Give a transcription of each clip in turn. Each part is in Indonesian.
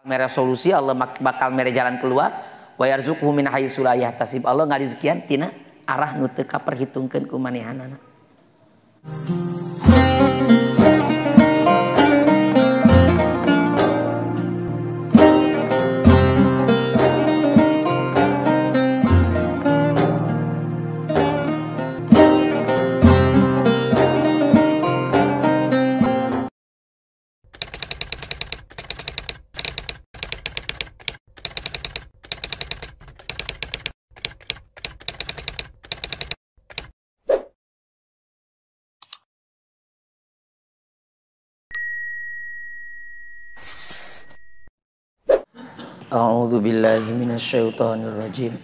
mere solusi, Allah bakal mere jalan keluar. Wa yarzuqhu min haitsu la yahtasib. Allah ngarizkian tina arah nu teu kaperhitungkeun ku manehanana. A'udzu billahi minasyaitonir rajim.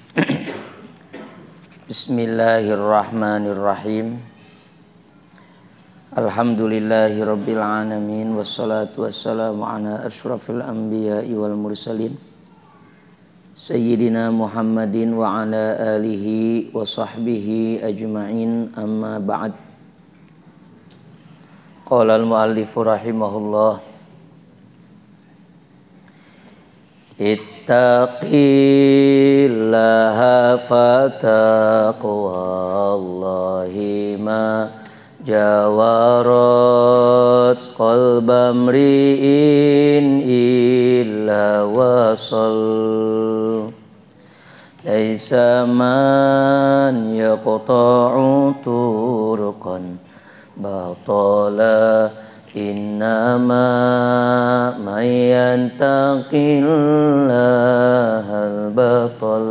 Bismillahirrahmanirrahim. Alhamdulillahi rabbil alamin wassalatu wassalamu ala asyrafil anbiya'i wal mursalin sayyidina Muhammadin wa ala alihi wa sahbihi ajma'in, amma ba'd. Qala al-muallifu rahimahullah: ittaqillaha fataqwallahi ma jawarat qalbamri'in illa wasal laisa man yaqta'u turqan batala innama mayantaqillahal batal.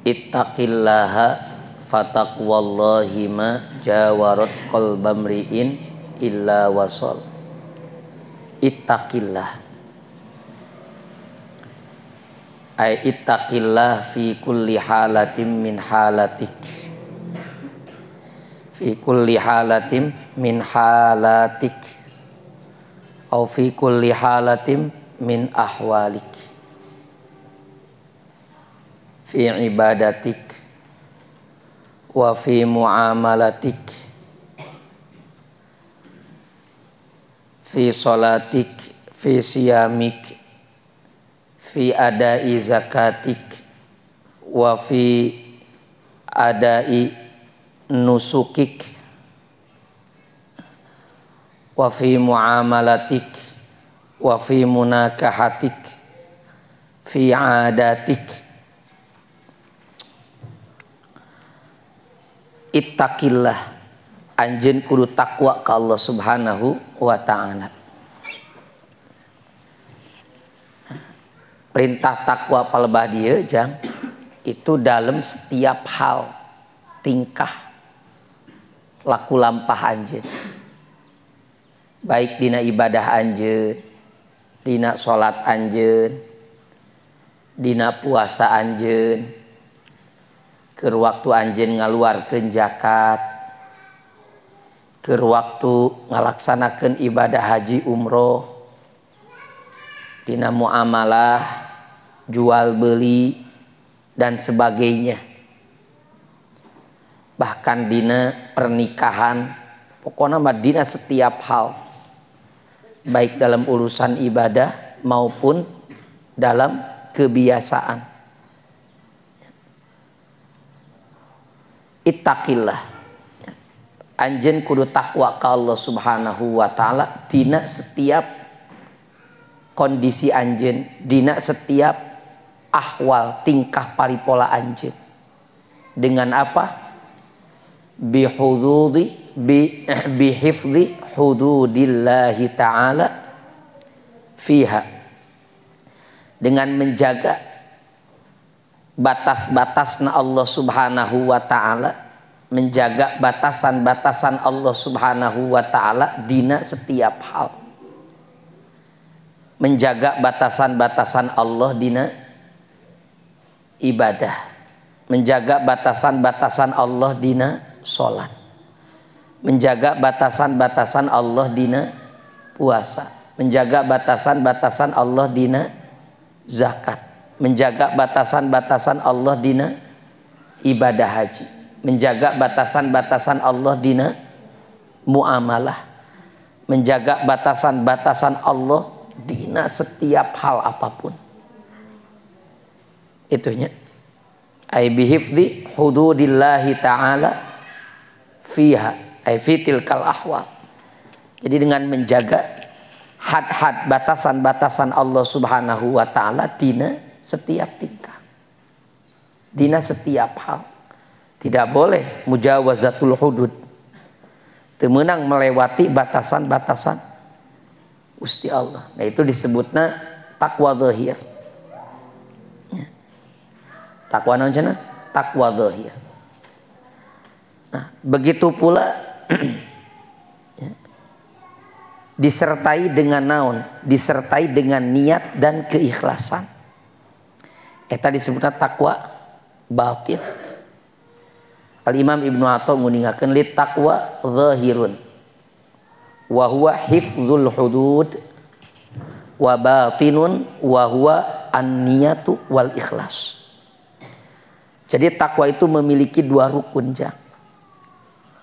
Ittaqillaha fataqwallahi ma jawarat qalbamri'in illa wasal. Ittaqillah ay ittaqillah fi kulli halatin min halatik, fi kulli halatin min halatik atau fi kulli halatin min ahwalik, fi ibadatik wa fi muamalatik, fi salatik, fi siyamik, fi adai zakatik wa fi adai nusukik wa fi muamalatik wa fi munakahatik fi adatik. Ittaqillah, anjeun kudu takwa ka Allah Subhanahu wa ta'ala. Perintah takwa palebah dieu jang itu dalam setiap hal, tingkah, laku lampah anjeun, baik dina ibadah anjeun, dina salat anjeun, dina puasa anjeun, keur waktu anjeun ngaluarkeun zakat, keur waktu ngalaksanakeun ibadah haji umroh, dina muamalah jual beli dan sebagainya, bahkan dina pernikahan, pokoknya mah dina setiap hal, baik dalam urusan ibadah maupun dalam kebiasaan. Ittaqillah, anjeun kudu takwa ka Allah Subhanahu wa ta'ala dina setiap kondisi anjeun, dina setiap ahwal tingkah paripola anjeun. Dengan apa? Bihifdhi hududillahi ta'ala fiha, dengan menjaga batas-batasna Allah Subhanahu wa ta'ala, menjaga batasan-batasan Allah Subhanahu wa ta'ala dina setiap hal, menjaga batasan-batasan Allah dina ibadah, menjaga batasan-batasan Allah dina sholat, menjaga batasan-batasan Allah dina puasa, menjaga batasan-batasan Allah dina zakat, menjaga batasan-batasan Allah dina ibadah haji, menjaga batasan-batasan Allah dina muamalah, menjaga batasan-batasan Allah dina setiap hal apapun. Itunya ay bihifdi hududillahi ta'ala fiha ay fitilkal ahwal. Jadi dengan menjaga had-had batasan-batasan Allah Subhanahu wa taala dina setiap tingkah, dina setiap hal. Tidak boleh mujawazatul hudud, temenang melewati batasan-batasan Gusti Allah. Nah itu disebutna takwa zahir. Takwa naon cenah? Takwa zahir. Nah, begitu pula disertai dengan naon? Disertai dengan niat dan keikhlasan. Eta disebutna takwa batin. Al-Imam Ibnu Atha nguningakeun li taqwa zahirun wa huwa hifdzul hudud wa batinun wa huwa an-niyatu wal ikhlas. Jadi takwa itu memiliki dua rukun jang.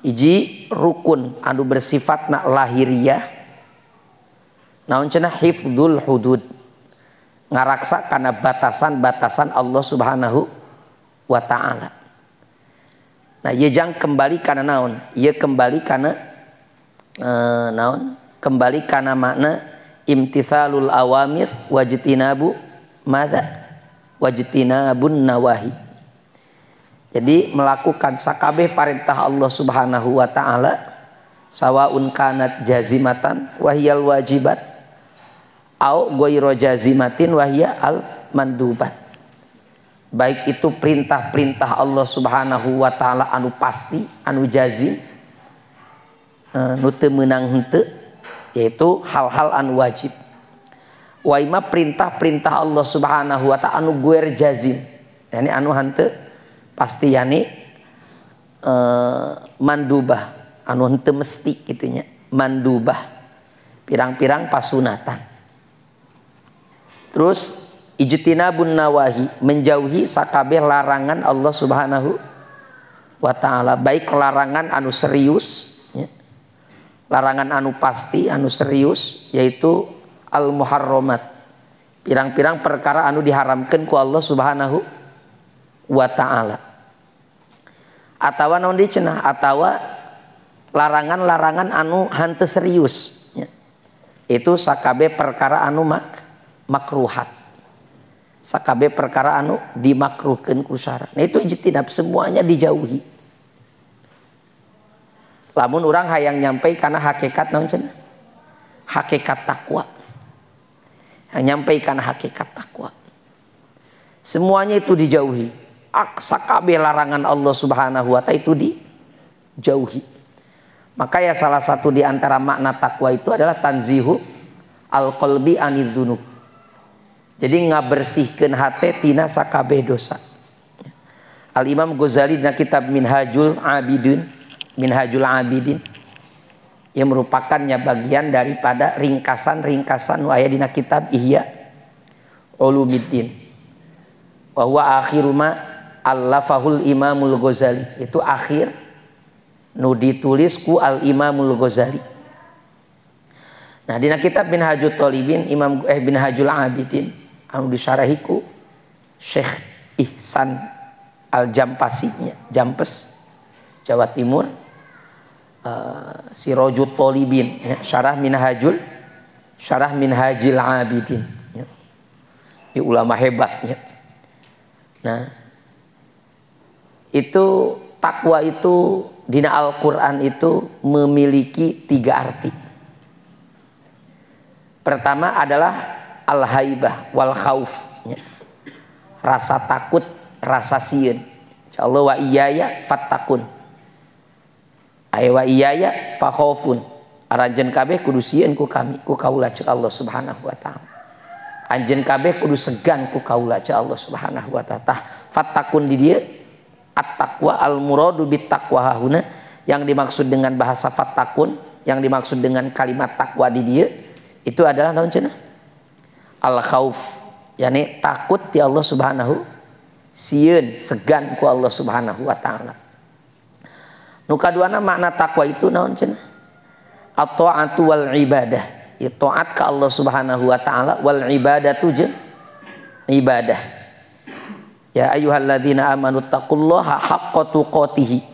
Iji rukun anu bersifatna lahiriah. Naon cenah hifdzul hudud. Ngaraksa kana batasan-batasan Allah Subhanahu wa taala. Nah, ieu jang kembali kana naon? Ieu kembali kana naon? Kembali kana makna imtithalul awamir wajtinabu madza? Wajtinabun nawahi. Jadi melakukan sakabeh perintah Allah Subhanahu wa taala sawaun kanat jazimatan wahiyal wajibat au ghairu jazimatin wahiyal al mandubat. Baik itu perintah-perintah Allah Subhanahu wa taala anu pasti, anu jazim, nu teu meunang henteu, yaitu hal-hal anu wajib. Wa ima perintah-perintah Allah Subhanahu wa taala anu guer jazim, yani anu henteu pasti, yani mandubah, anu henteu mesti kitunya, mandubah, pirang-pirang pasunatan. Terus ijtinabun nawahi, menjauhi sakabeh larangan Allah Subhanahu wa taala, baik larangan anu serius ya, larangan anu pasti, anu serius, yaitu al muharramat, pirang-pirang perkara anu diharamkan ku Allah Subhanahu wa taala. Atawa naon deui cenah? Atawa larangan-larangan anu henteu serius ya. Itu sakabeh perkara anu makruhat. Sakabe perkara anu dimakruhkeun ku syara. Nah itu ijtinab, semuanya dijauhi. Lamun urang hayang nyampai kana hakikat naon cenah? Hakikat takwa. Nyampai kana hakikat takwa. Semuanya itu dijauhi. Sakabe larangan Allah Subhanahu wa taala itu dijauhi. Maka ya salah satu di antara makna takwa itu adalah tanzihu al-qalbi anidz dzunub. Jadi ngabersihkeun hate tina sakabeh dosa. Al-Imam Ghazali dina kitab Minhajul Abidin yang merupakannya bagian daripada ringkasan-ringkasan aya dina kitab Ihya Ulumiddin. Wa huwa akhiru ma allafahul Imamul Ghazali. Itu akhir nu ditulis ku Al-Imamul Ghazali. Nah dina kitab Minhajul Talibin Minhajul Abidin anu disyarahiku Syekh Ihsan Al-Jampasi, Jampes, Jawa Timur, Sirajut Talibin ya, syarah Minhajil Abidin ya. Ini ulama hebat ya. Nah itu takwa itu dina Al-Quran itu memiliki 3 arti. Pertama adalah al-haibah wal khauf ya. Rasa takut, rasa sieun. Insyaallah wa iyaya fattakun. Ay wa iyaya fa khaufun. Aranjeun kabeh kudu sieun ku kami, ku kaula ceuk Allah Subhanahu wa taala. Anjeun kabeh kudu segan ku kaula ceuk Allah Subhanahu wa taala. Tah fattakun di dieu at-taqwa al-muradu bit taqwa hauna, yang dimaksud dengan bahasa fattakun, yang dimaksud dengan kalimat takwa di dieu itu adalah naon cenah? Al-khauf, yakni takut di Allah Subhanahu, sieun segan ku Allah Subhanahu wa taala. Nu kaduana makna takwa itu naon cenah? at-ta'atu wal ibadah, ya, taat ke Allah Subhanahu wa taala, wal ibadatu je ibadah. Ya ayyuhalladzina amanu taqullaha haqqa tuqatih.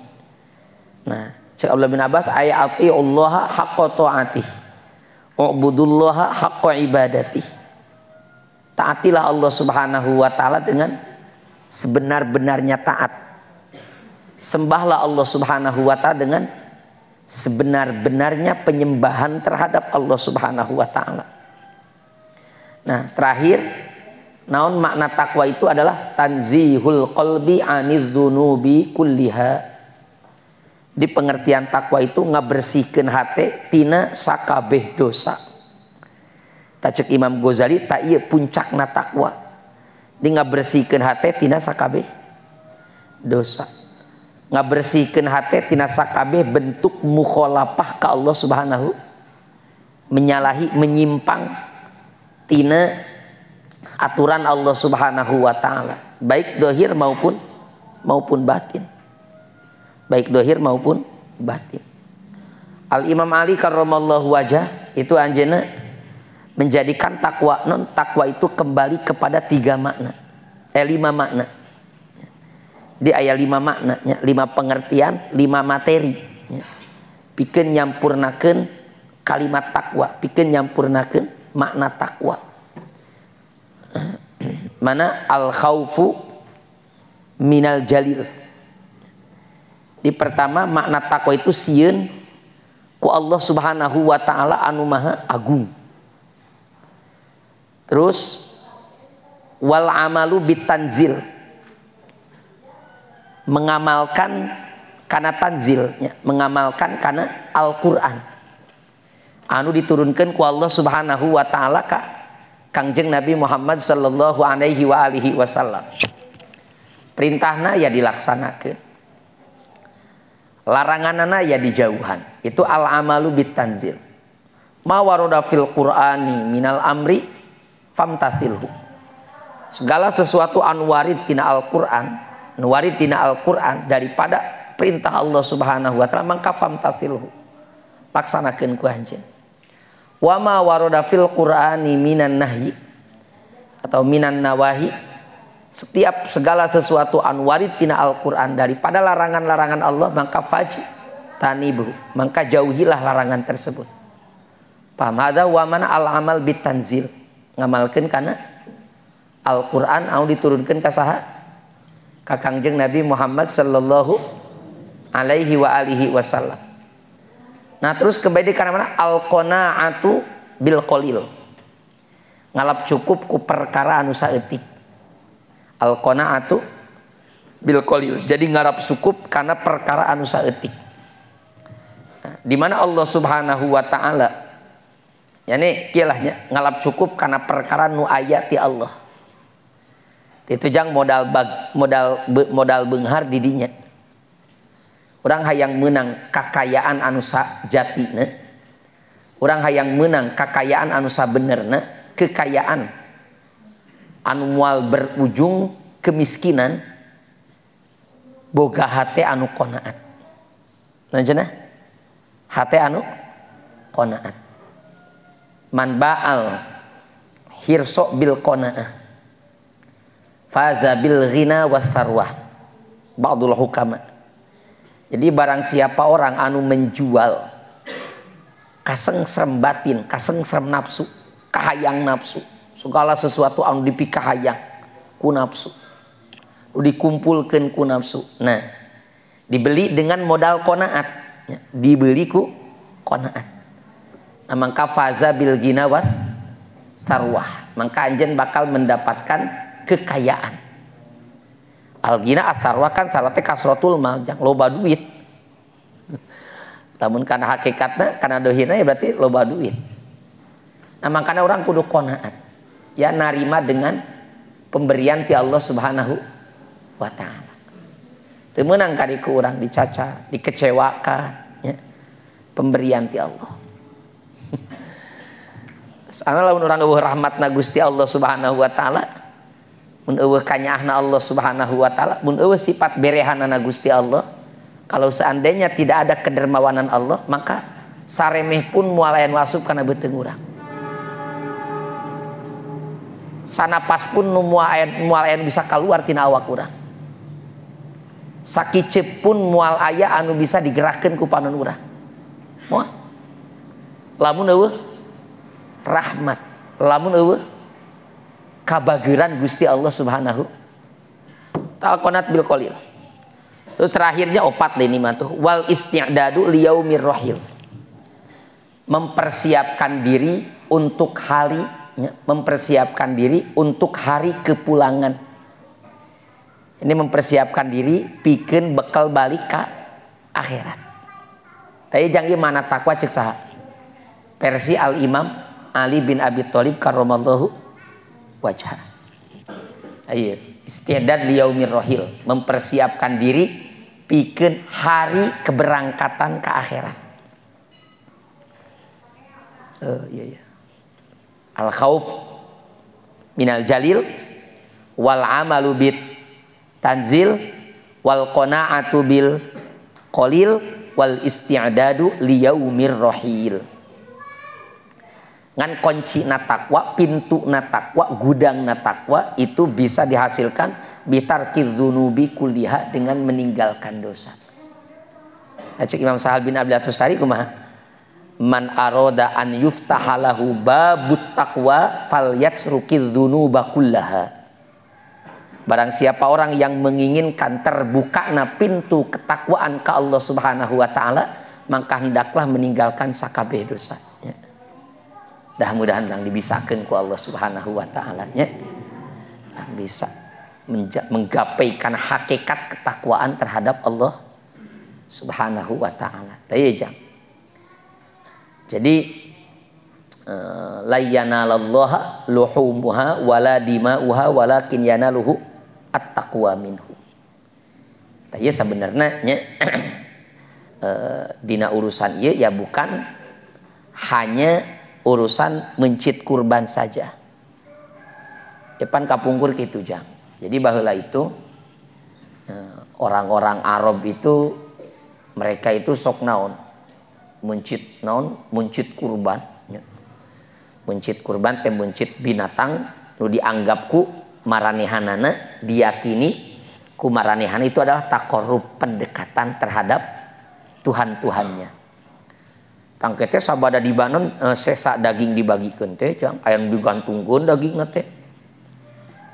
Nah, Syekh Abdullah bin Abbas ayat atiullaha haqqa ta'atih. U'budullaha haqqa ibadatih. Taatilah Allah Subhanahu wa taala dengan sebenar-benarnya taat. Sembahlah Allah Subhanahu wa taala dengan sebenar-benarnya penyembahan terhadap Allah Subhanahu wa taala. Nah, terakhir, naon makna takwa itu adalah tanzihul qalbi anidz-dzunubi kulliha. Di pengertian takwa itu ngabersihkeun hate tina sakabeh dosa. Tacek Imam Ghazali ta ieu puncakna takwa. Di ngabersihkeun hate tina sakabeh dosa. Ngabersihkeun hate tina sakabeh bentuk mukhalafah ka Allah Subhanahu, menyalahi, menyimpang tina aturan Allah Subhanahu wa taala, baik dohir maupun batin. Baik dohir maupun batin. Al Imam Ali karramallahu wajah itu anjeunna menjadikan takwa itu kembali kepada 5 makna. Di ayat 5 maknanya, 5 pengertian, 5 materi. Pikeun nyampurnakeun kalimat takwa, pikeun nyampurnakeun makna takwa. Mana al khaufu minal jalil. Di pertama makna takwa itu sieun ku Allah Subhanahu wa taala anu maha agung. Terus wal amalu bitanzil, mengamalkan karena tanzilnya, mengamalkan karena Al-Qur'an anu diturunkan ku Allah Subhanahu wa taala ka Kangjeng Nabi Muhammad sallallahu alaihi wa alihi wasallam. Perintahna ya dilaksanakeun, laranganana ya dijauhan. Itu al-amalu bitanzil. Ma warada fil Qur'ani minal amri famtathilhu. Segala sesuatu anu warid tina Al-Qur'an, warid tina Al-Qur'an daripada perintah Allah Subhanahu wa taala, maka famtathilhu, laksanakeun ku anjeun. Wa ma warada fil Qur'ani minan nahyi atau minan nawahi, setiap segala sesuatu anu warid tina Al-Qur'an daripada larangan-larangan Allah, maka fajtanibu, maka jauhilah larangan tersebut. Paham? Hadza wa mana al-amal bitanzil, ngamalkeun kana Al-Qur'an anu diturunkeun ka saha? Ka Kangjeng Nabi Muhammad sallallahu alaihi wa alihi wasallam. Nah, terus kembali kana mana? Al-qanaatu bil qalil, ngalap cukup ku perkara anu saeutik. Al-qanaatu bil qalil, jadi ngarap cukup karena perkara anu saeutik. Nah, di mana Allah Subhanahu wa taala yani kieulah ngalap cukup karena perkara nu aya ti Allah. Itu jang modal beunghar di dinya. Urang hayang meunang kakayaan anu sajatina, urang hayang meunang kakayaan anu sabenerna, kekayaan anu moal berujung kemiskinan, boga hate anu qanaat. Lanjutna hate anu qanaat. Man ba'al hirso bil qanaah faza bil ghina was sarwah. Ba'dul hukama. Jadi barang siapa orang anu menjual kasengsrem batin, kasengsrem nafsu, kahayang nafsu, segala sesuatu anu dipikahayang ku nafsu, dikumpulkeun ku nafsu. Nah, dibeli dengan modal qanaat, dibeli ku qanaat. Nah, maka faza bil ghina was sarwah, maka anjeun bakal mendapatkan kekayaan. Al-ghina as-sarwah kan sarwate kasratul mal, jang loba duit. Namun kana hakikatna kana dohirna ya berarti loba duit. Nah, makanya orang kudu qanaat, ya narima dengan pemberian ti Allah Subhanahu wa taala. Teu meunang kadiku urang dicaca, dikecewakan, ya. Pemberian ti Allah. Sana lamun urang eueuh rahmatna Gusti Allah Subhanahu wa taala, mun eueuh kanyahna Allah Subhanahu wa taala, mun eueuh sifat berehanana Gusti Allah, kalau seandainya tidak ada kedermawanan Allah, maka saremeh pun moal aya wasup kana beuteung urang. Sanapas pun moal aya bisa keluar tina awak urang. Sakicep pun moal aya anu bisa digerakkeun ku panon urang. Moal. Lamun eueuh rahmat, lamun eueuh kabageuran Gusti Allah Subhanahu ta'ala bil qalil. Terus terakhirnya opat deh ini mah tuh wal isti'dadu liyaumir rahil. Mempersiapkan diri untuk hari, mempersiapkan diri untuk hari kepulangan. Ini mempersiapkan diri pikeun bekal balik ka akhirat. Tadi jangan mana takwa cek saha? Versi Al Imam Ali bin Abi Thalib karramallahu wajhah. Ayo, isti'dad liyaumir rahil, mempersiapkan diri pikeun hari keberangkatan ke akhirat. Iya. Al khauf minal jalil wal amalu bit tanzil wal qanaatu bil qalil wal isti'dadu liyaumir rahil. Ngan kunci na takwa, pintu na takwa, gudang na takwa itu bisa dihasilkan bitarkil dzunubi kulliha dengan meninggalkan dosa. Cek Imam Sahal bin Abdul Tustari kumaha? Man aroda an yuftahalahu babut taqwa falyatsrukil dzunuba kullaha. Barang siapa orang yang menginginkan terbuka na pintu ketakwaan ke Allah Subhanahu wa taala, maka hendaklah meninggalkan sakabeh dosa. Dah mudahan yang dibisakeun ku Allah Subhanahu wa taala nya. Bisa menggapaikan hakikat ketakwaan terhadap Allah Subhanahu wa taala. Tayejang. Jadi la yanalallaha luhumuha wala dima'uha walakin yanaluhu at-taqwa minhu. Taya sebenarnya nya dina urusan ieu ya bukan hanya urusan mencit kurban saja. Depan kapungkur kitu jang. Jadi baheula itu orang-orang Arab itu mereka itu sok naon? Mencit naon? Mencit kurban. Mencit kurban teh mencit binatang nu dianggap ku maranehanana diyakini ku maranehan itu adalah taqarrub pendekatan terhadap Tuhan-tuhannya. Tangketnya sabada dibanon sesa daging dibagikeun teh jang aya nu digantungkeun dagingna teh.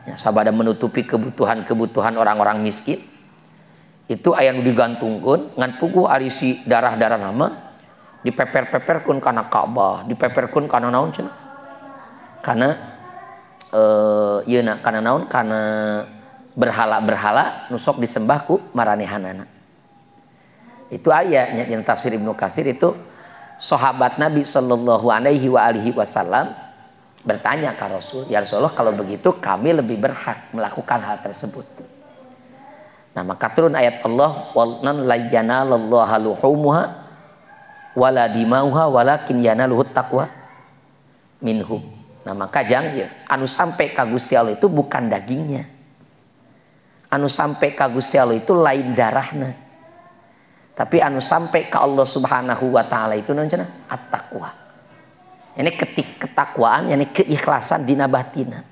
Ya, sabada menutupi kebutuhan-kebutuhan orang-orang miskin. Itu aya nu digantungkeun ngan puguh ari si darah-darah nama dipeper-peperkeun kana Ka'bah, dipeperkeun kana naon cenah? Kana ieu na kana naon? Kana berhala-berhala nu sok disembah ku maranehanana. Itu aya nya dina tafsir Ibnu Katsir itu sahabat Nabi Shallallahu Alaihi Wasallam bertanya ke Rasul, ya Rasulullah kalau begitu kami lebih berhak melakukan hal tersebut. Nah maka turun ayat Allah walnan la yanalallaha luhumuha wala dimauha walakin yanaluhut taqwa minhum. Nah maka jang ya anu sampai ka Gusti Allah itu bukan dagingnya, anu sampai ka Gusti Allah itu lain darahna. Tapi anu sampai ke Allah Subhanahu wa taala itu naon cenah? At-taqwa. Ini ketakwaan, yani keikhlasan dina batina.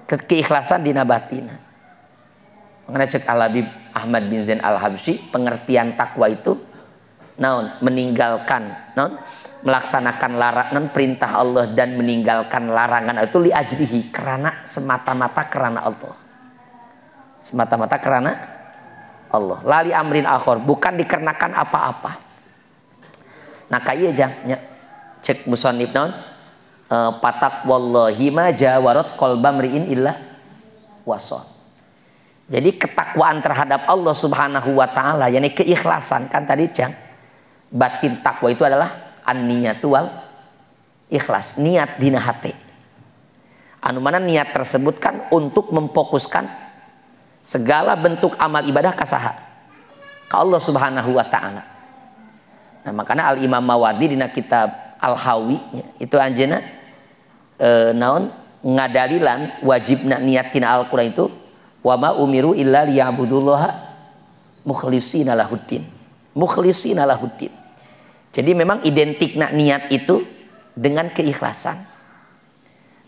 Keikhlasan dina batina. Makanya cek Al-Habib Ahmad bin Zain Al-Habsyi, pengertian takwa itu naon? Meninggalkan naon? Melaksanakan larangan perintah Allah dan meninggalkan larangan itu li ajlihi, karena semata-mata karena Allah. Semata-mata karena Allah, lali amrin akhor, bukan dikarenakan apa-apa. Nah kaya jang cek musannif naon patak wallahi ma jawarat qalba mri'in illa wasal. Jadi ketakwaan terhadap Allah Subhanahu wa taala, yakni keikhlasan kan tadi jang. Batin takwa itu adalah an-niyatu wal ikhlas, niat dina hati. Anu mana niat tersebut kan untuk memfokuskan segala bentuk amal ibadah kasaha ka Allah Subhanahu wa taala. Nah makanya Al Imam Mawardi dina kitab Al Hawi itu anjeunna naon ngadalilan wajibna niat tina Al-Qur'an itu wa ma umiru illa liya'budullaha mukhlishina lahuddin. Mukhlishina lahuddin. Jadi memang identik niat itu dengan keikhlasan.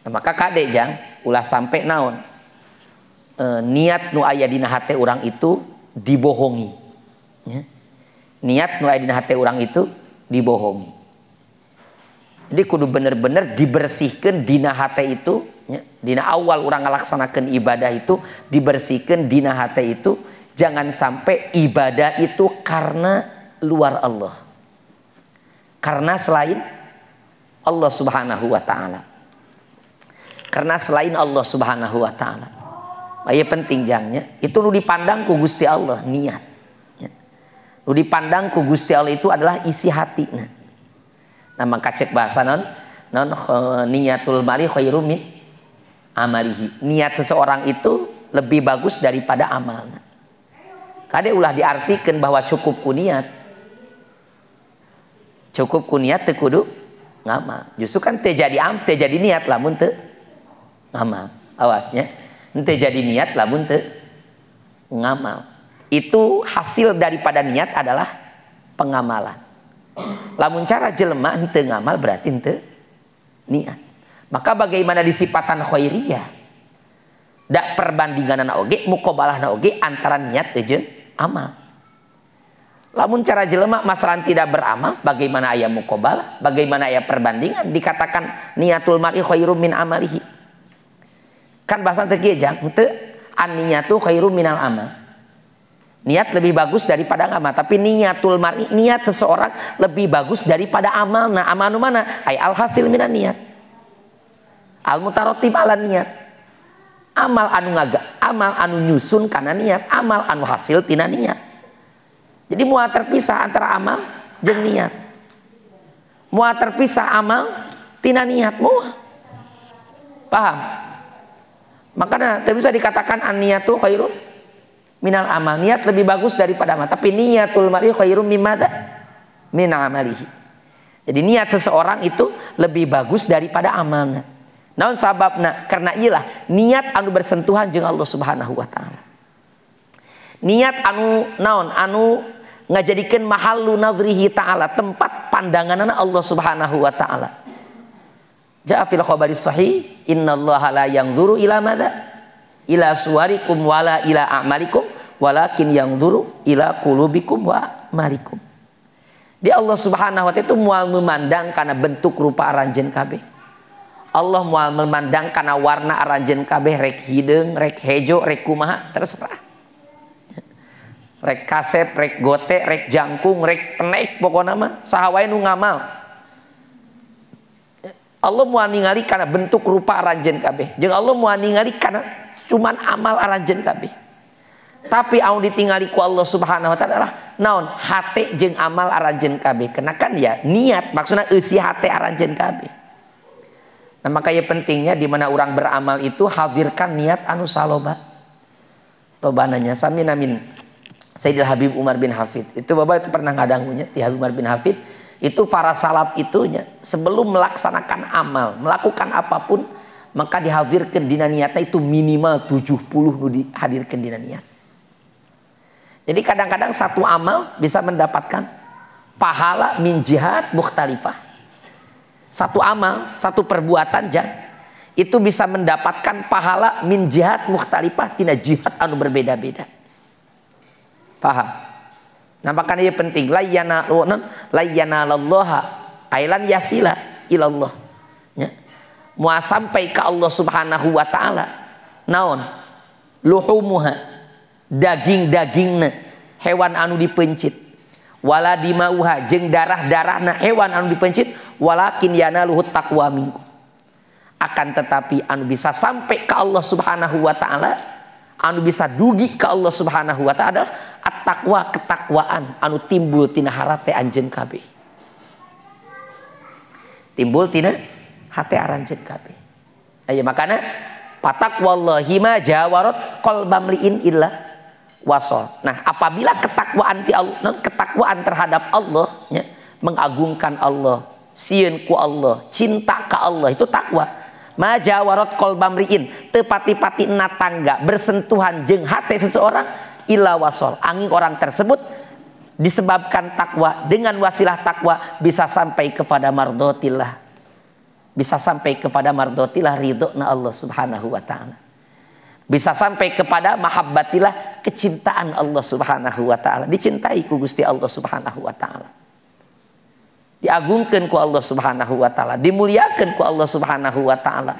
Nah, maka kade jang ulah sampai naon niat nu aya dina hate orang itu dibohongi ya. Niat nu aya dina hate orang itu dibohongi. Jadi kudu bener-bener dibersihkan dina hate itu ya. Dina awal orang ngalaksanakan ibadah itu dibersihkan dina hate itu. Jangan sampai ibadah itu karena luar Allah, karena selain Allah subhanahu wa ta'ala, karena selain Allah subhanahu wa ta'ala.Aya penting jangnya itu nu dipandang ku Gusti Allah niat ya. Nu dipandang ku Gusti Allah itu adalah isi hati. Nah maka cek bahasa non niyatul mari khairum min amalihi. Niat seseorang itu lebih bagus daripada amalnya. Kade ulah diartikan bahwa cukup ku niat. Cukup ku niat teu kudu ngamal. Justru kan teu jadi niat lamun teu ngamal. Awasnya, teu jadi niat lamun teu ngamal. Itu hasil daripada niat adalah pengamalan. Lamun cara jelema henteu ngamal berarti henteu niat. Maka bagaimana disipatan khairiyah? Dak perbandinganana oge, muqabalahna oge antara niat jeung amal. Lamun cara jelema masalah tidak beramal, bagaimana aya muqabalah, bagaimana aya perbandingan dikatakan niatul mar'i khairum min amalihi. Kan bahasa teh kieu jang, henteu an-niyatu khairum minal amal. Niat lebih bagus daripada amal, tapi niatul mar'i, niat seseorang lebih bagus daripada amal. Nah, amal nu mana? Ai al-hasil minan niat. Al-mutaratib ala niat. Amal anu amal anu nyusun karena niat, amal anu hasil tina niat. Jadi moal terpisah antara amal jeung niat. Moal terpisah amal tina niat moal. Paham? Makanya tidak bisa dikatakan an-niyatu khairum minal amal. Niat lebih bagus daripada amal, tapi niyatul mar'i khairum mimada min amalihi. Jadi niat seseorang itu lebih bagus daripada amalnya. Naon sababna? Karena ialah niat anu bersentuhan jeung Allah subhanahu wa ta'ala. Niat anu naon? Anu ngajadikeun mahallu nadrihi ta'ala, tempat pandanganana Allah subhanahu wa ta'ala. Ja'a fil khabari sahih, innallaha la yanzuru ila madza? Ila suwarikum wala ila a'malikum, walakin yanzuru ila qulubikum wa amalikum. Di Allah subhanahu wa ta'ala itu moal memandang karena bentuk rupa aranjeun kabeh. Allah moal memandang karena warna aranjeun kabeh, rek hideung, rek hejo, rek kumaha terserah. Rek kasep, rek gote, rek jangkung, rek penek, pokokna mah saha wae nu ngamal. Allah moal ningali karena bentuk rupa aranjeun kabeh. Jeung Allah moal ningali karena cuman amal aranjeun kabeh. Tapi anu ditingali ku Allah subhanahu wa ta'ala adalah naon? Hate jeung amal aranjeun kabeh. Kena kan ya niat maksudna eusi hate aranjeun kabeh. Nah makanya pentingnya di mana orang beramal itu hadirkan niat anu saloba. Lobananya sami namin Sayyidil Habib Umar bin Hafid. Itu Bapak itu pernah ngadangunya di Habib Umar bin Hafid. Itu para salaf itunya sebelum melaksanakan amal, melakukan apapun, maka dihadirkan dina niatnya itu minimal 70 nu dihadirkan dina niat. Jadi kadang-kadang satu amal bisa mendapatkan pahala min jihad mukhtalifah. Satu amal, satu perbuatan itu bisa mendapatkan pahala min jihad mukhtalifah, tina jihad anu berbeda-beda. Paham? Nah makanya ini penting layyanallaha ailan yasila ilallah ya. Mau sampai ke Allah subhanahu wa ta'ala naon luhumuha daging-dagingna hewan anu dipencit wala dimauha jeung darah-darahna hewan anu dipencit walakin yanaluhut taqwa minkum, akan tetapi anu bisa sampai ke Allah subhanahu wa ta'ala, anu bisa dugi ke Allah subhanahu wa ta'ala at-taqwa, ketakwaan anu timbul tina harate anjeun kabeh, timbul tina hate aranjeun kabeh. Aya makana pataqwallahi ma jawarat qalbam liin illa wasol. Nah apabila ketakwaan ti Allah, ketakwaan terhadap Allah ya, mengagungkan Allah, sieun ku Allah, cinta ke Allah, itu takwa. Ma jawarat qalbam liin, teu pati-pati na tangga bersentuhan jeung hate seseorang illa wasol, angin orang tersebut disebabkan takwa, dengan wasilah takwa bisa sampai kepada mardotillah, bisa sampai kepada mardotillah, ridhonya Allah subhanahu wa ta'ala, bisa sampai kepada mahabbatillah, kecintaan Allah subhanahu wa ta'ala, dicintai ku Gusti Allah subhanahu wa ta'ala, diagungkan ku Allah subhanahu wa ta'ala, dimuliakan ku Allah subhanahu wa ta'ala.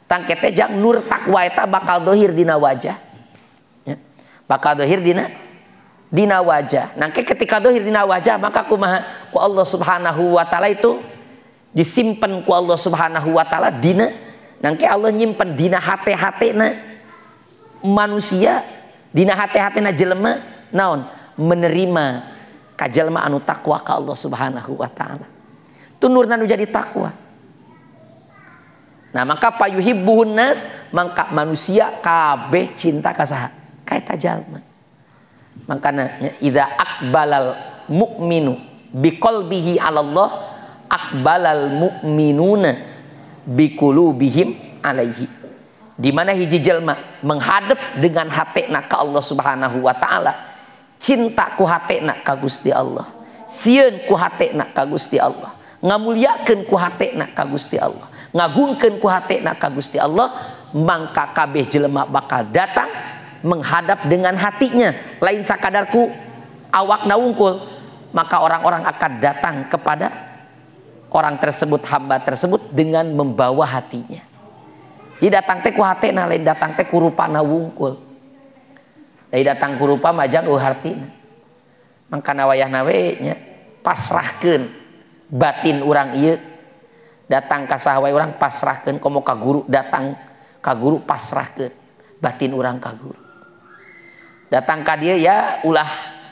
Tangkete jang nur takwa eta bakal dohir dina wajah ya. Bakal dohir dina wajah. Nangke ketika dohir dina wajah, maka kumaha ku Allah subhanahu wa ta'ala itu disimpan ku Allah subhanahu wa ta'ala dina, nangke Allah nyimpen dina hati-hatina manusia, dina hati-hatina jelema naon menerima kajelma anu takwa ka Allah subhanahu wa ta'ala. Itu nurna nu jadi takwa. Nah maka payuhibbuhun nas, maka manusia kabeh cinta ka saha? Ka eta jalma. Makana idza aqbalal mu'minu biqalbihi 'ala Allah, aqbalal mu'minuna biqulubihim 'alaihi. Di mana hiji jalma menghadap dengan hatena ka Allah subhanahu wa ta'ala, cinta ku hatena ka Gusti Allah, sieun ku hatena ka Gusti Allah, ngamuliakeun ku hatena ka Gusti Allah, ngagungkeun ku hatena ka Gusti Allah, mangka kabeh jelema bakal datang menghadap dengan hatinya, lain sakadarku awakna wungkul, maka orang-orang akan datang kepada orang tersebut, hamba tersebut dengan membawa hatinya. Jadi datang teh ku hatena, lain datang teh ku rupana wungkul. Dari datang ku rupa majang hartina. Mangkana wayahna we nya pasrahkeun batin urang ieu. Datang ka saha wae urang pasrahkeun, komo ka guru datang ka guru pasrahkeun batin urang ka guru. Datang ka dieu ya ulah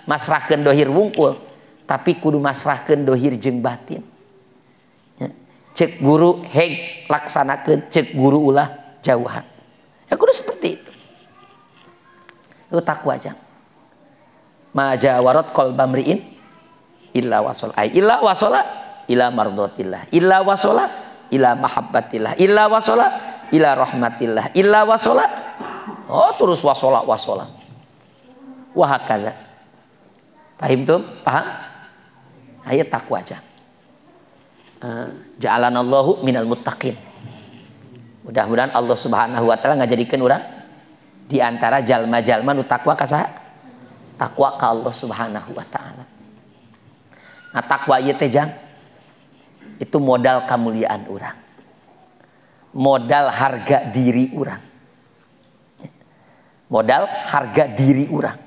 masrahkeun dohir wungkul, tapi kudu masrahkeun dohir jeung batin. Ya. Cek guru heg laksanakeun, cek guru ulah jauhan. Ya kudu seperti itu. Itu takwa aja. Ma jawarat qalba mri'in illa wasala, illa wasala ila mardotillah, illa wasala ila mahabbatillah, illa wasala ila rahmatillah, illa wasala, oh terus wasala wahakadha. Paham tuh? Paham? Ayat takwa aja. Ja'alanallahu minal muttaqin. Mudah-mudahan Allah subhanahu wa ta'ala ngajadikeun urang di antara jalma-jalma nu takwa ka saha? Takwa ka Allah subhanahu wa ta'ala. Nah takwa ieu teh jang, itu modal kemuliaan orang, modal harga diri orang, modal harga diri orang.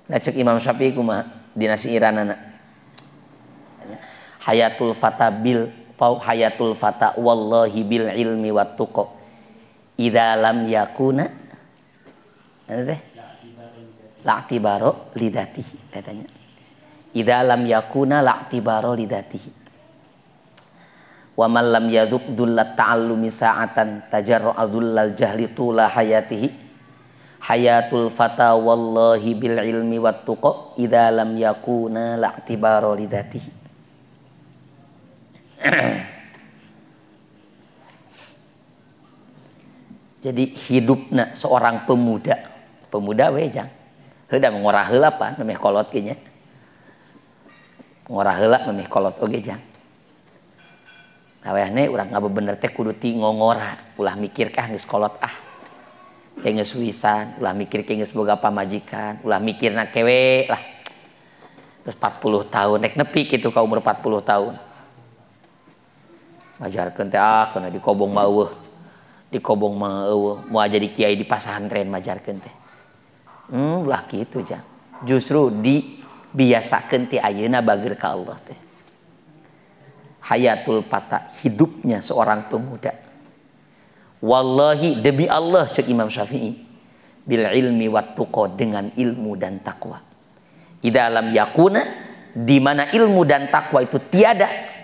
Nah cek Imam Syafi'i kumaha dina siiranana, hayatul fata wallahi bil ilmi wat tuqa idza lam yakuna la'tibaro lidatihi, katanya idza lam yakuna la'tibaro lidatihi wa man lam yadhuq dullat ta'allumi sa'atan tajarra'a dullal jahli tula hayatihi hayatul fata wallahi bil ilmi wat tuqa idza lam yakuna la'tibaro lidatihi. Jadi hidupna seorang pemuda we jang heuda ngorah heula pan memeh kolot ge nya, ngorah heula memeh kolot oge jang. Awehne urang ngabebener teh kudu ti ngongora, ulah mikir kah geus kolot geus wisan, ulah mikir geus boga pamajikan, ulah mikirna kewe lah. Terus 40 tahun rek nepi kitu ka umur 40 tahun. Ngajarkeun teh kana di kobong mah eueuh. Di kobong mah eueuh, moal jadi kiai di pasantren majarkeun teh. Ulah kitu jang. Justru dibiasakeun ti ayeuna bageur ka Allah teh. Hayatul fata, hidupnya seorang pemuda. Wallahi demi Allah cek Imam Syafi'i, bil ilmi wat tuqa, dengan ilmu dan takwa. Idza lam yakuna, di mana ilmu dan takwa itu tiada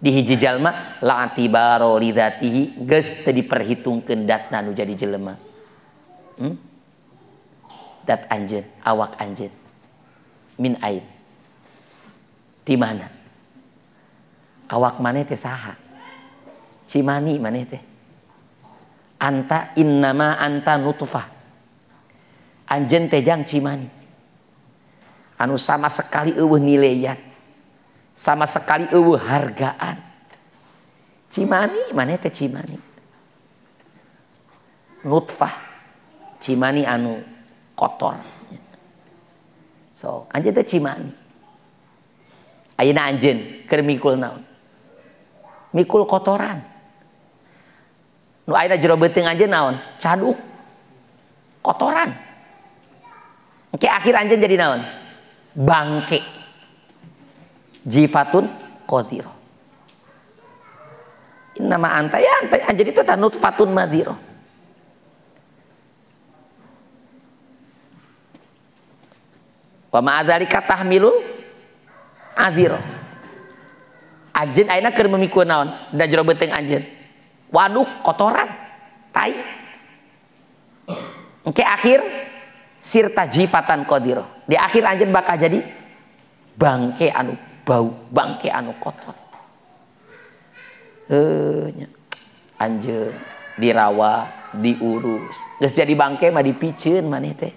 di hiji jalma, la'tibaro lidzatihi, geus teu diperhitungkeun datna nu jadi jelema. Dat anjeun, awak anjeun. Min ain. Di mana? Awak maneh teh saha? Cimani maneh teh. Anta innama anta nutfah. Anjeun teh jang cimani. anu sama sekali eueuh nilaian, sama sekali eueuh hargaan. Cimani maneh teh cimani. Nutfah cimani anu kotor. So, anjeun teh cimani. Ayeuna anjeun keur mikul naon? Mikul kotoran. Nu ayeuna jero beuteung anjeun naon? Caduk. Kotoran. Engke akhir anjeun jadi naon? Bangke. Jifatun qadirah. Innama anta ya anta anjeun itu tah nutfatun madhirah. Wa ma'adzalika tahmilul adhirah. Anjeun ayeuna keur memikul naon? Da jero beuteung anjeun. Waduk kotoran, tai. Engke akhir sirta jifatan qadirah. Di akhir anjeun bakal jadi bangke anu bau, bangke anu kotor. Anjeun dirawat, diurus. Geus jadi bangke mah dipiceun maneh teh.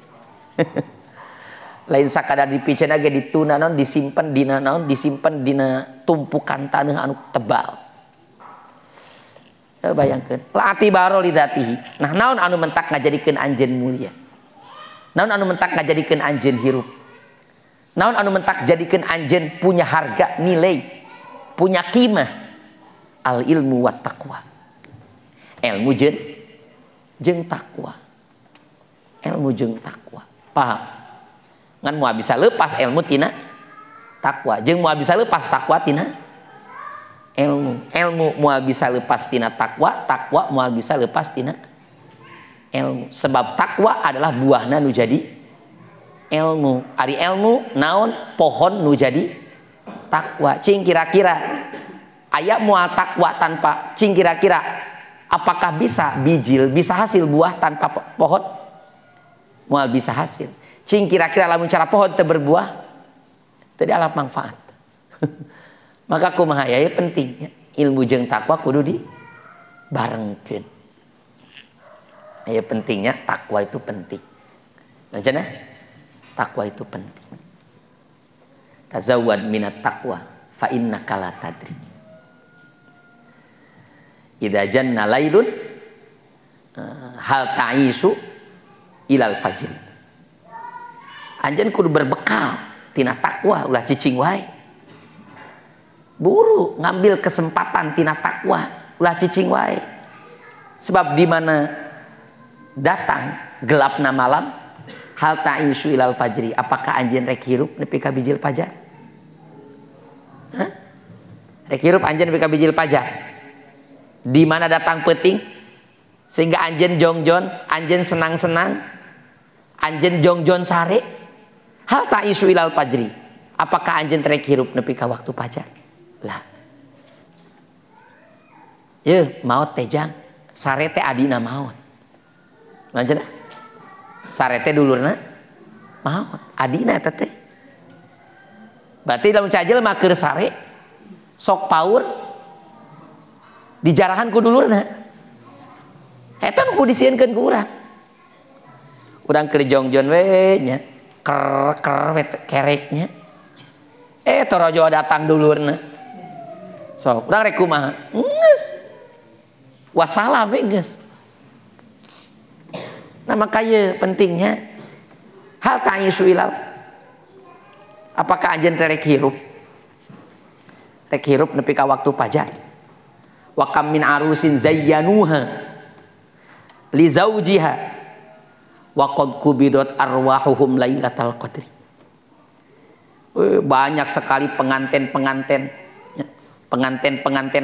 Lain sakadar dipiceun ge dituna naon disimpen dina naon disimpen dina tumpukan taneuh anu tebal. Bayangkeun lati baro lidatihi. Nah naon anu mentak ngajadikeun anjeun mulia? Naon anu mentak ngajadikeun anjeun hirup? Naon anu mentak jadikeun anjeun punya harga nilai, punya qimah? Al ilmu wat taqwa. Ilmu jeung takwa. Ilmu jeung takwa. Paham? Ngan moal bisa leupas ilmu tina takwa, jeung moal bisa leupas takwa tina ilmu. Ilmu moal bisa leupas tina takwa, takwa moal bisa leupas tina ilmu. Sebab takwa adalah buahna nu jadi ilmu. Ari ilmu naon? Pohon nu jadi takwa. Cing kira-kira aya moal takwa tanpa cing kira-kira apakah bisa bijil, bisa hasil buah tanpa pohon? Moal bisa hasil. Cing kira-kira lamun cara pohon teu berbuah teu dialap manfaat. Maka kumaha ya pentingnya ilmu jeung takwa kudu dibarengkeun. Ya pentingnya takwa itu penting. Maksudna takwa itu penting. Tazawwad minat taqwa fa innaka la tadri. Idza janna lailun hal ta'isu ilal fajr. Anjeun kudu berbekal tina takwa ulah cicing wae. Buru ngambil kesempatan tina takwa ulah cicing wae. Sebab di mana datang gelapna malam hal ta'isu ilal fajri, apakah anjeun rek hirup nepi ka bijil pajar? Hah? Rek hirup anjeun nepi ka bijil pajar? Di mana datang peuting sehingga anjeun jongjon, anjeun senang-senang, anjeun jongjon sare? Hal ta'isu ilal fajri, apakah anjeun rek hirup nepi ka waktu pajar? Lah. Ye, maot teh jang, sare teh adina maot. Maksudna? Sare teh dulurna maot, adina eta teh. Berarti lamun cajel mah keur sare sok paur dijarahan ku dulurna. Eta nu disieunkeun ku urang. Urang keur jongjon we nya, ker kereknya. Torojo datang dulurna. Sok urang rek kumaha? Geus. Wassalam we geus. Nah makanya pentingnya hal ta'isu ilal. Apakah anjeun rek hirup? Rek hirup nepi ka waktu pajar. Wa kam min arusin zayyanuha li zaujiha wa qad kubidat arwahuhum lailatal qadri. Banyak sekali pengantin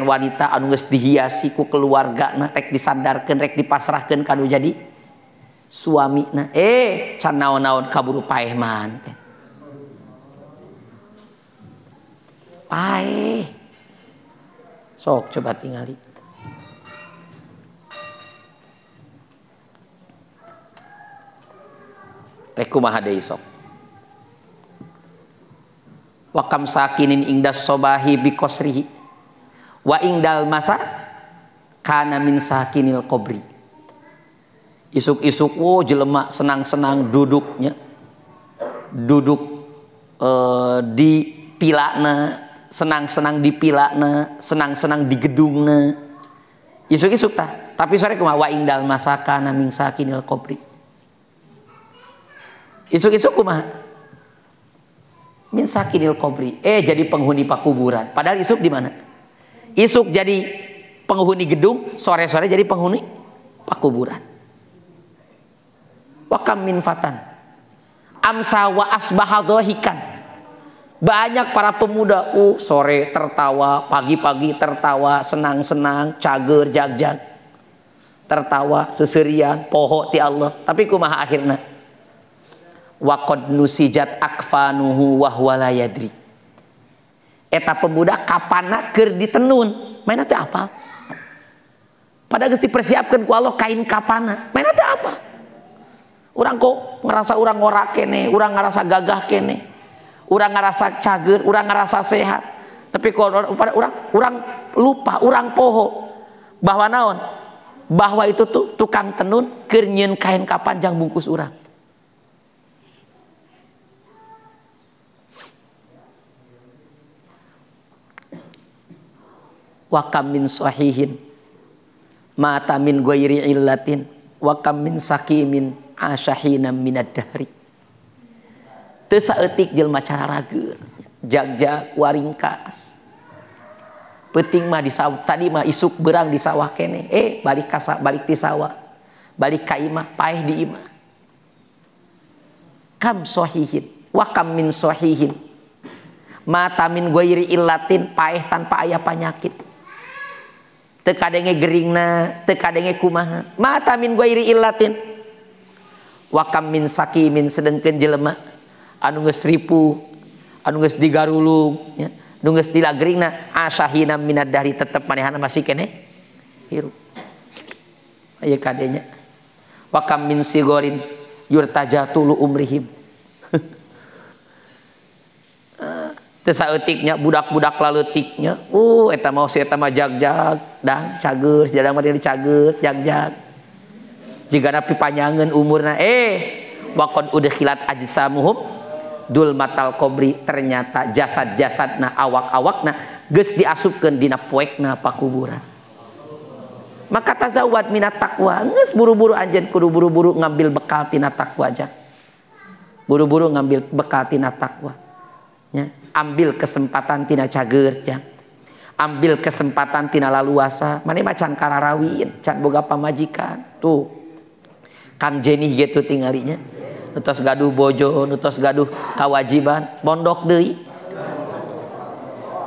wanita anu geus dihiasi ku keluargana rek disandarkeun rek dipasrahkeun kanu jadi suamina. Can naon-naon kaburu paeh man teh. Paeh. Sok coba tingali. Rek kumaha deui sok. Wa kam sakinin ingdas sobahi bi qasrihi wa ingdal masa kana min sakinil qabri. Isuk-isuk jelema senang-senang duduknya. Duduk di pilakna, senang-senang di pilakna, senang-senang di gedungna. Isuk-isuk tah, tapi sore kumaha wa ingdal masakana min sakinil qabri. Isuk-isuk kumaha? Min sakinil qabri. Jadi penghuni pakuburan. Padahal isuk di mana? Isuk jadi penghuni gedung, sore-sore jadi penghuni pakuburan. Wa kam min fatan amsa wa asbaha dhahikan. Banyak para pemuda sore tertawa, pagi-pagi tertawa, senang-senang, cager jag-jag. Tertawa seserian, poho ti Allah. Tapi kumaha akhirna? Wa qad nusijat akfanuhu wa huwa la yadri. Eta pemuda kapana keur ditenun. Maina teh apa? Padahal geus dipersiapkeun ku Allah kain kapana. Maina teh apa? Urang kok ngerasa urang ngora kene, urang ngerasa gagah kene. Urang ngerasa cager, urang ngerasa sehat. Tapi kalau urang lupa, urang poho bahwa naon? Bahwa itu tuh tukang tenun keur nyieun kain kapanjang bungkus urang. Wa kam min sahihin mata min ghairi illatin wa kam min sakimin asyahina minad dahri. Teu saeutik jelema cara rageun, jag-jag waringkas. Peuting mah di sawah, tadi mah isuk berang di sawah kene, balik ti sawah. Balik ka imah, paeh di imah. Kam sahihin wa kam min sahihin mata min ghairi illatin, paeh tanpa aya panyakit. Teu kadenge geringna, teu kadenge kumaha. Mata min ghairi illatin. Wa kam min sakimin, sedengkeun jelema anu geus ripuh, anu geus digarulung, nya, anu geus dilagringna asyahina minad dahri, tetep manehna masih kene hirup. Aya kadenya. Wa kam min sigorin yurtajatulu umrihim. Teu saeutiknya budak-budak laleutiknya. Eta mah si eta mah jag-jag, dang cager, jadang mah cager, jag-jag. Jigana pipanyangeun umurna, wa qad udkhilat ajsamuhum dul matal qabri, ternyata jasad-jasadna, awak-awakna geus diasupkeun dina poekna pakuburan. Maka tazawwad minat taqwa, geus buru-buru anjeun kudu buru-buru ngambil bekal tina taqwa aja. Buru-buru ngambil bekal tina taqwa. Nya, ambil kesempatan tina cager jang. Ambil kesempatan tina laluasa. Mane mah can kararawin, can boga pamajikan. Tuh. Kang Jenih gitu tinggalinya. Nutos gaduh bojo, nutos gaduh kawajiban, mondok deui.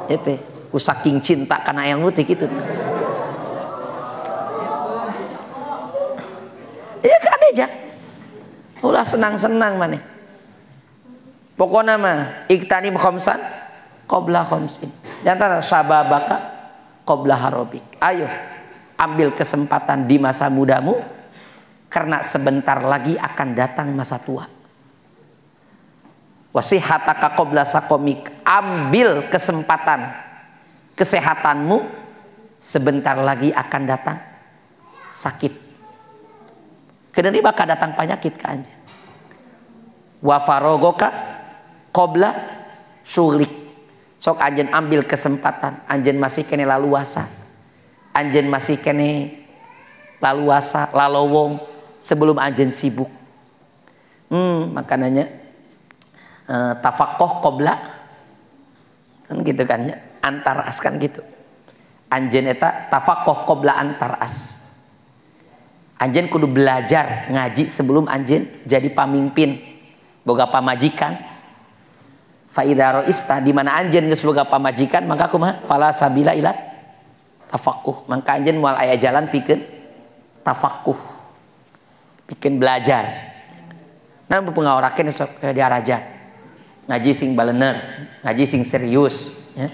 Eta ku saking cinta kana ilmu teh kitu. Ieu kadeja. Ulah senang-senang maneh. Pokona mah iktanim khamsan qabla khamsin. Di antara sababaka qabla harobik. Ayo ambil kesempatan di masa mudamu, karena sebentar lagi akan datang masa tua. Wasihataka qabla saqamik, ambil kesempatan kesehatanmu, sebentar lagi akan datang sakit. Kedeui bakal datang penyakit ka anjeun. Wa farogoka qabla syughlik, sok anjeun ambil kesempatan, anjeun masih kene laluasa, anjeun masih kene laluasa, lalowong sebelum anjeun sibuk. Makananya tafaqquh qabla, kan gitu kan ya, antaras kan gitu. Anjeun eta tafaqquh qabla antaras. Anjeun kudu belajar ngaji sebelum anjeun jadi pamimpin, boga pamajikan. Fa idza ra'ista, di mana anjeun geus boga pamajikan, maka kumaha? Fala sabila ila tafaqquh. Maka anjeun moal aya jalan pikeun tafaqquh, bikin belajar. Nah pengaorakeun sok diaraja ngaji sing balener, ngaji sing serius ya.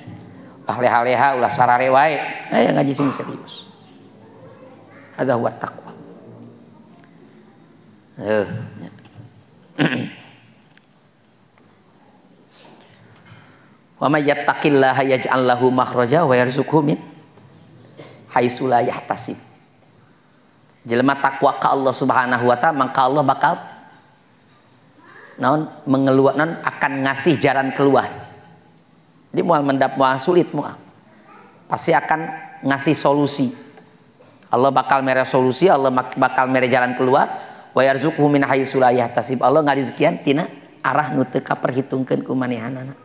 Ulah leha-leha, ulah sarare wae, aya ngaji sing serius. Ada wa taqwa. Wa may yattaqillaha yaj'al lahu makhraja wa yarzuqhu min haitsu la yahtasib. Jelema takwa ka Allah Subhanahu wa taala, maka Allah bakal naon mengeluar naon akan ngasih jalan keluar. Jadi moal mendap moal sulit moal pasti akan ngasih solusi. Allah bakal mere solusi, Allah bakal mere jalan keluar. Wa yarzuqhu min haitsu la yahtasib. Allah ngarizkian tina arah nu teu kaperhitungkeun ku manehanana.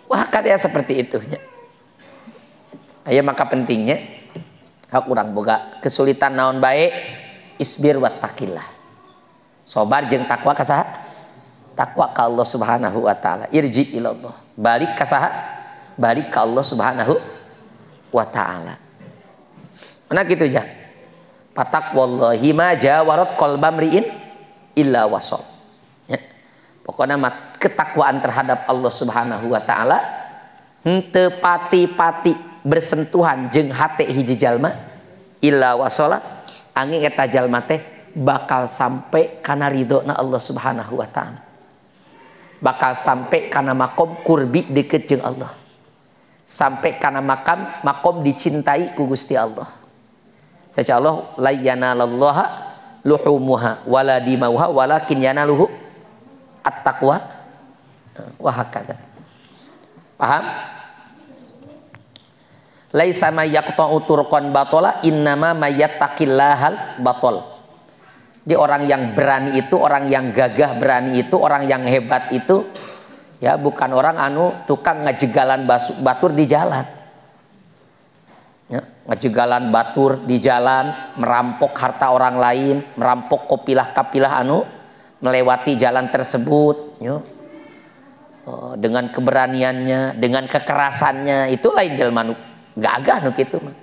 Wah, kadaya seperti itu nya. Aya maka pentingnya hak urang boga kesulitan naon bae isbir wattaqillah. Sabar jeung takwa ka saha? Takwa ka Allah Subhanahu wa taala. Irji ilallah. Balik ka saha? Balik ka Allah Subhanahu wa taala. Mana gitu ja. Patak wallahi ma jawarat qalbam riin illa wasal. Ya. Pokoknya ketakwaan terhadap Allah Subhanahu wa taala henteu pati-pati bersentuhan jeung hate hiji jalma illa wasala angin eta jalma teh bakal sampai kana ridona Allah Subhanahu wa taala. Bakal sampai kana makom kurbi deket jeung Allah. Sampai kana makom dicintai ku Gusti Allah. Saja Allah la yanalallaha luhumuha wala dimauha walakin yanaluhu at-taqwa wa hakadha. Paham? Laisa may yaqta'u turqan batala innama may yattaqillahal batal. Di orang yang berani itu, orang yang gagah berani itu, orang yang hebat itu ya bukan orang anu tukang ngajegalan batur di jalan. Ya, ngejegalan batur di jalan, merampok harta orang lain, merampok kapilah-kapilah anu melewati jalan tersebut, ya. Dengan keberaniannya, dengan kekerasannya, itu lain jelma nu gagah nu kitu mah.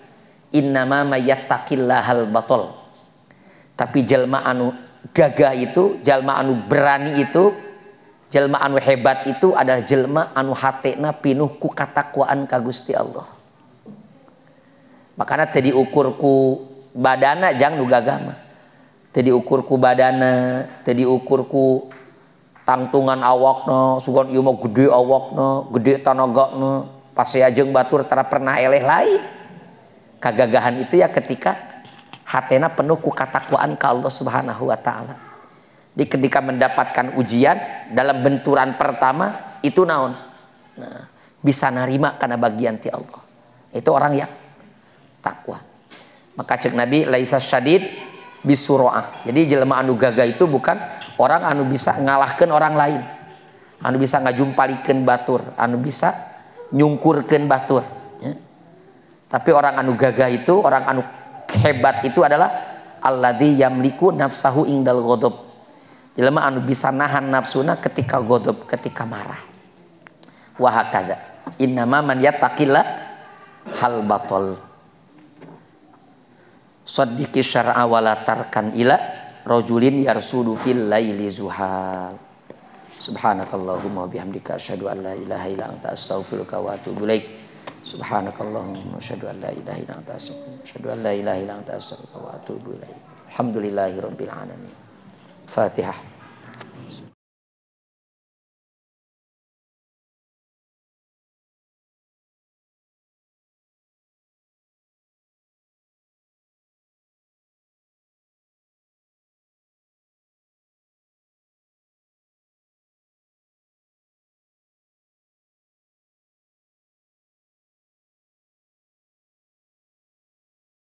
Innama mayattaqillahal batal. Tapi jelma anu gagah itu, jelma anu berani itu, jelma anu hebat itu adalah jelma anu hatena pinuh ku katakwaan ka Gusti Allah. Makanya teu diukur ku badana jang nu gagah mah. Teu diukur ku badana, teu diukur ku tangtungan awakna, sugan ieu mah gede awakna, gede tanagana, pasea jeung batur tara pernah eleh lain. Kagagahan itu ya ketika hatena penuh ku katakwaan ka Allah Subhanahu wa taala. Di ketika mendapatkan ujian dalam benturan pertama itu naon? Nah, bisa narima karena bagian ti Allah. Itu orang yang takwa. Maka cek Nabi laisa syadid bisura'ah. Jadi jelema anu gagah itu bukan orang anu bisa ngalahkan orang lain, anu bisa ngajumpalikeun batur, anu bisa nyungkurkeun batur, ya. Tapi orang anu gagah itu, orang anu hebat itu adalah alladzi yamliku nafsahu indal ghadab. Jelema anu bisa nahan nafsuna ketika ghadab, ketika marah. Wa hakadha innama man yattaqilla hal batal. Saddiqi syar'a wala tarkan ila rajulin yarsudu fil laili zuhal. Subhanakallahumma wa bihamdika asyhadu an la ilaha illa anta astaghfiruka wa atubu ilaik. Subhanakallahumma asyhadu an la ilaha illa anta astaghfiruka wa atubu ilaik. Alhamdulillahirabbil alamin. Fatihah.